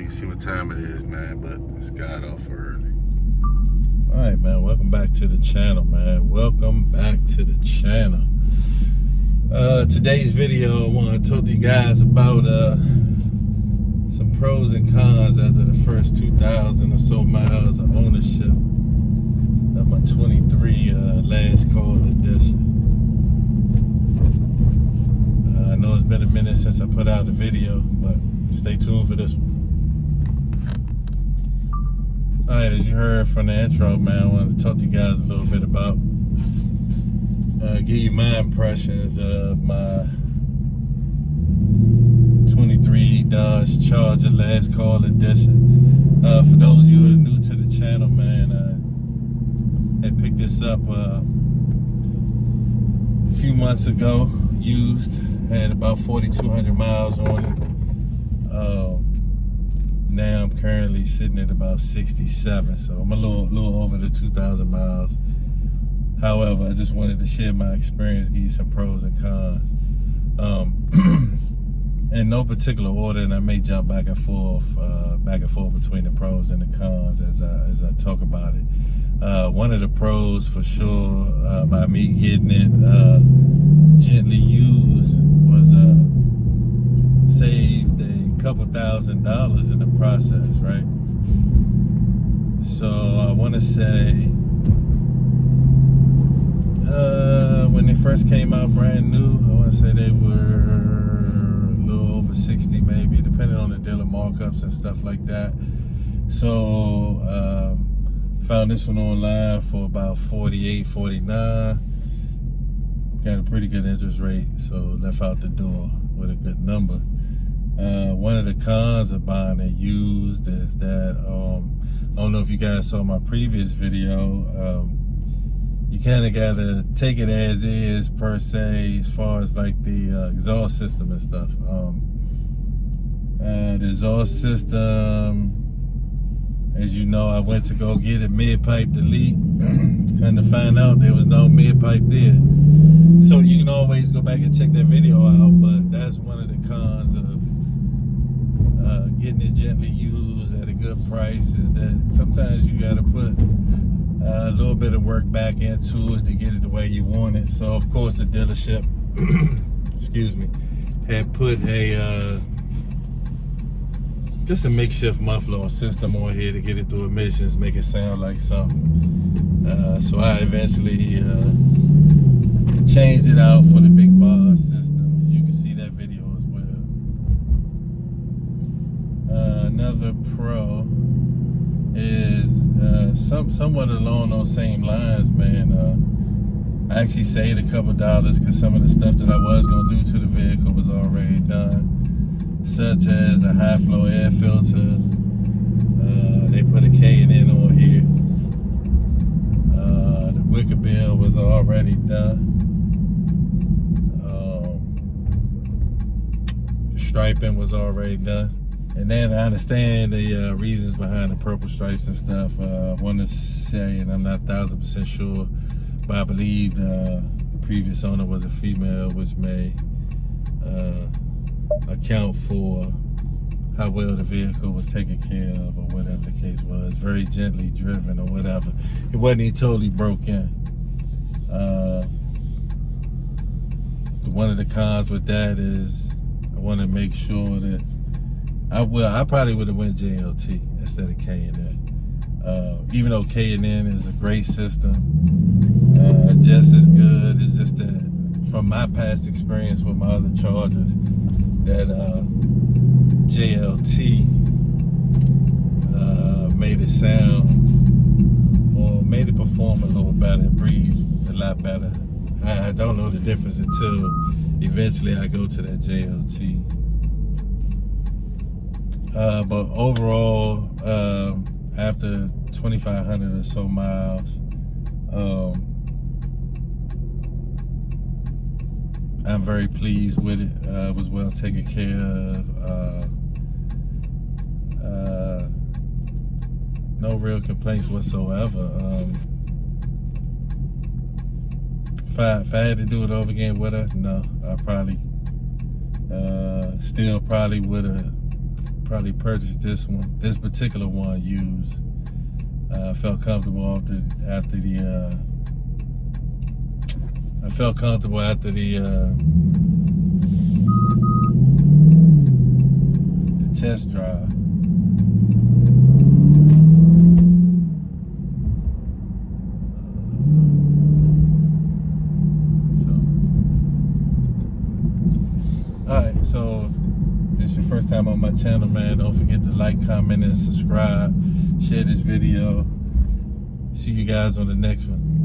you see what time it is, man, but it's got off early. All right, man, welcome back to the channel, man. Welcome back to the channel. Today's video, I want to talk to you guys about some pros and cons after the first 2,000 or so miles of ownership of my 23 Last Call edition. I know it's been a minute since I put out a video, but stay tuned for this one. Alright, as you heard from the intro, man, I want to talk to you guys a little bit about, give you my impressions of my 23 Dodge Charger Last Call edition. For those of you who are new to the channel, man, I picked this up a few months ago, used, had about 4,200 miles on it. Now I'm currently sitting at about 67, so I'm a little over the 2,000 miles. However, I just wanted to share my experience, give you some pros and cons. In no particular order, and I may jump back and forth between the pros and the cons as I talk about it. One of the pros, for sure, by me getting it gently used, was saved a couple $1,000s in the process, right? So I want to say, when they first came out brand new, I want to say they were a little over 60 maybe, depending on the dealer markups and stuff like that. So found this one online for about 48, 49. Got a pretty good interest rate, so left out the door with a good number. One of the cons of buying it used is that, I don't know if you guys saw my previous video, you kind of got to take it as is, per se, as far as like the exhaust system and stuff. The exhaust system, as you know, I went to go get a mid-pipe delete, kind of find out there was no mid-pipe there. So you can always go back and check that video out, but that's one of the cons of getting it gently used at a good price, is that sometimes you got to put a little bit of work back into it to get it the way you want it. So of course the dealership, excuse me, had put a just a makeshift muffler system on here to get it through emissions, make it sound like something. So I eventually changed it out for the big boss system. As you can see that video as well. Another pro is somewhat along those same lines, man. I actually saved a couple dollars because some of the stuff that I was gonna do to the vehicle was already done, such as a high flow air filter. They put a K&N on here. The wicker bill was already done. The striping was already done. And then I understand the reasons behind the purple stripes and stuff. I want to say, and I'm not 1,000% sure, but I believe the previous owner was a female, which may account for how well the vehicle was taken care of, or whatever the case was. Very gently driven or whatever. It wasn't even totally broken. One of the cons with that is I want to make sure that I probably would have went JLT instead of K&N. Even though K&N is a great system, just as good. It's just that from my past experience with my other Chargers, that JLT made it sound, or made it perform a little better, breathe a lot better. I don't know the difference until eventually I go to that JLT. But overall, after 2,500 or so miles, I'm very pleased with it. It was well taken care of. No real complaints whatsoever. If I had to do it over again with her, no, I probably still probably would have probably purchase this particular one used. I felt comfortable after the test drive. Alright, so if it's your first time on my channel, man, don't forget to like, comment, and subscribe. Share this video. See you guys on the next one.